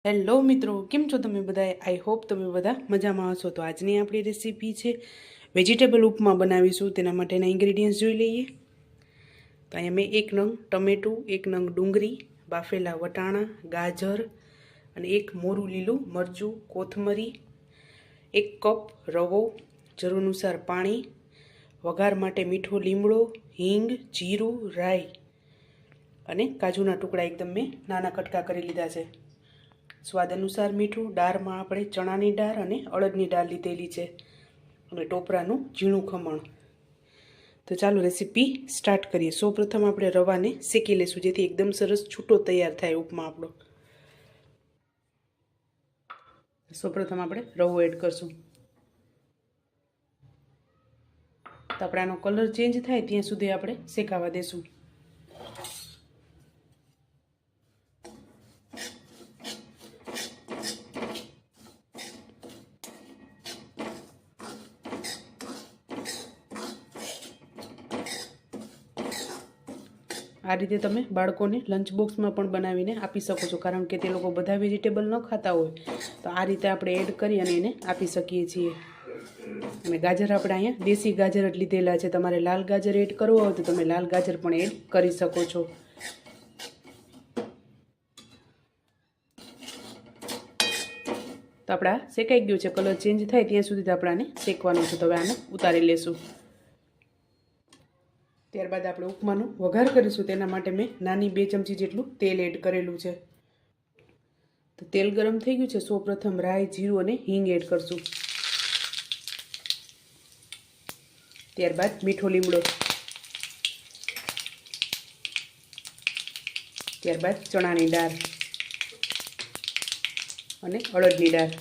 Hello મિત્રો, કેમ છો તમે બધા? આઈ હોપ તમે બધા મજામાં હશો. તો આજની આપણી રેસીપી છે વેજીટેબલ ઉપમા બનાવીશું. તેના માટેના ઇન્ગ્રેડિયન્ટ્સ જોઈ લઈએ. તો અહીંયા મેં 1 નંગ ટમેટું, 1 નંગ ડુંગળી, બાફેલા વટાણા, ગાજર અને 1 મોરું લીલું મરચું, કોથમરી, 1 કપ રવો, જરૂર અનુસાર પાણી, વઘાર માટે મીઠો લીમડો, હિંગ, જીરું, રાઈ અને કાજુના ટુકડા એકદમ મેં નાના કટકા કરી લીધા છે. સ્વાદ અનુસાર મીઠું. દાળમાં આપણે ચણાની દાળ અને અડદની દાળ લીધેલી છે અને ટોપરાનું ઝીણું ખમણ. તો ચાલો રેસીપી સ્ટાર્ટ કરીએ. સૌપ્રથમ આપણે રવાને શેકી લઈશું જેથી એકદમ સરસ છૂટો તૈયાર થાય ઉપમા આપણો. સૌપ્રથમ આપણે રવો એડ કરશું. તો આપણે આનો કલર ચેન્જ થાય ત્યાં સુધી આપણે શેકાવા દેશું. આ રીતે તમે બાળકોને લંચ બોક્સમાં પણ બનાવીને આપી શકો છો, કારણ કે તે લોકો બધા વેજીટેબલ ન ખાતા હોય. તો આ રીતે આપણે એડ કરી અને એને આપી શકીએ છીએ. અને ગાજર આપણે અહીંયા દેશી ગાજર જ લીધેલા છે. તમારે લાલ ગાજર એડ કરવો હોય તો તમે લાલ ગાજર પણ એડ કરી શકો છો. તો આપણા શેકાઈ ગયું છે. કલર ચેન્જ થાય ત્યાં સુધી આપણે આને શેકવાનું છે. તો હવે આને ઉતારી લેશું. ત્યારબાદ આપણે ઉપમાનો વઘાર કરીશું. તેના માટે મેં નાની 2 ચમચી જેટલું તેલ એડ કરેલું છે. તો તેલ ગરમ થઈ ગયું છે. સૌપ્રથમ રાઈ, જીરું અને હિંગ એડ કરશું. ત્યારબાદ મીઠો લીમડો, ત્યારબાદ ચણાની દાળ અને અડદની દાળ.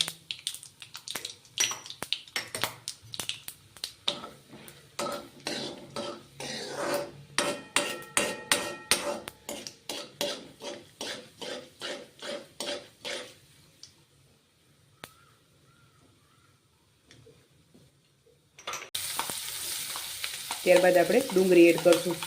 ત્યારબાદ આપણે ડુંગળી એડ કરશું.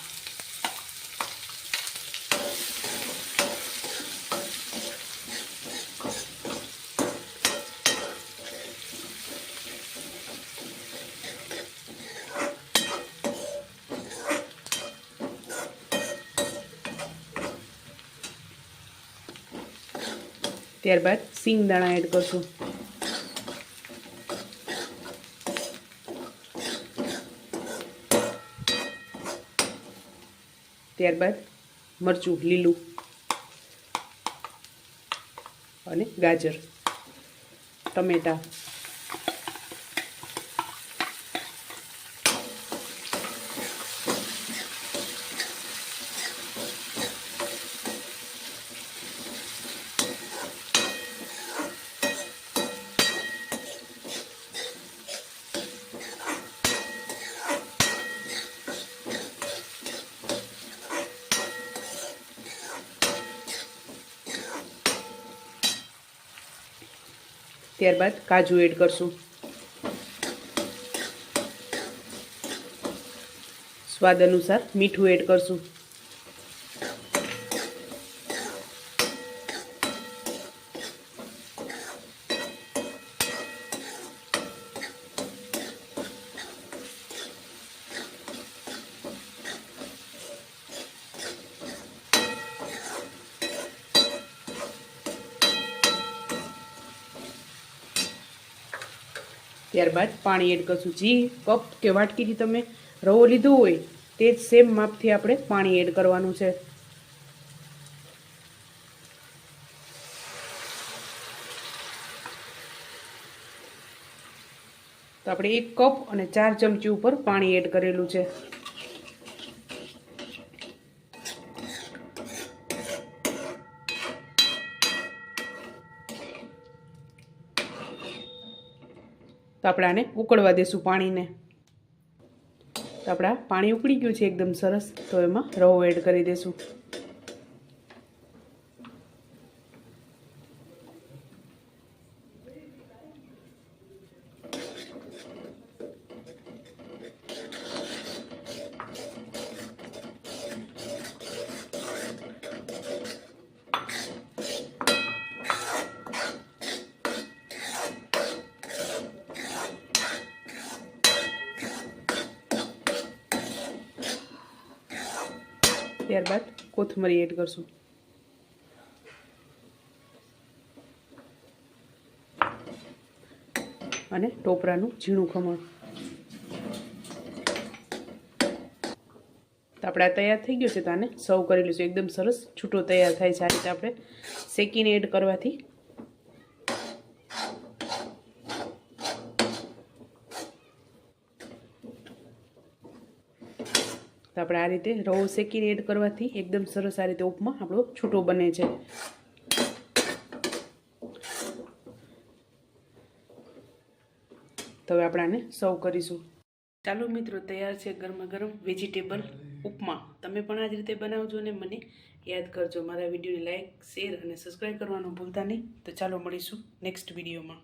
ત્યારબાદ સિંગ દાણા એડ કરશું. ત્યારબાદ મરચું લીલું અને ગાજર, ટમેટાં, ત્યારબાદ કાજુ એડ કરશું. સ્વાદ અનુસાર મીઠું એડ કરશું. ત્યારબાદ પાણી એડ કરશું. જે કપ કે વાટકીથી તમે રવો લીધો હોય તે જ સેમ માપથી આપણે પાણી એડ કરવાનું છે. તો આપણે 1 કપ અને 4 ચમચી ઉપર પાણી એડ કરેલું છે. તો આપણે આને ઉકળવા દેશું પાણીને. તો આપણા પાણી ઉકળી ગયું છે એકદમ સરસ. તો એમાં રવો એડ કરી દેશું. ત્યારબાદ કોથમરી એડ કરશું. અને ટોપરાનું ઝીણું ખમણ. તો આપણે આ તૈયાર થઈ ગયું છે. તો આને સર્વ કરી લઈશું. એકદમ સરસ છૂટો તૈયાર થાય છે. આ રીતે આપણે શેકીને એડ કરવાથી. તો આપણે આ રીતે રવો શેકીને એડ કરવાથી એકદમ સરસ આ રીતે ઉપમા આપણો છૂટો બને છે. તો હવે આપણે આને સર્વ કરીશું. ચાલો મિત્રો, તૈયાર છે ગરમા ગરમ વેજીટેબલ ઉપમા. તમે પણ આ જ રીતે બનાવજો અને મને યાદ કરજો. મારા વિડીયોને લાઇક, શેર અને સબસ્ક્રાઈબ કરવાનું ભૂલતા નહીં. તો ચાલો મળીશું નેક્સ્ટ વિડીયોમાં.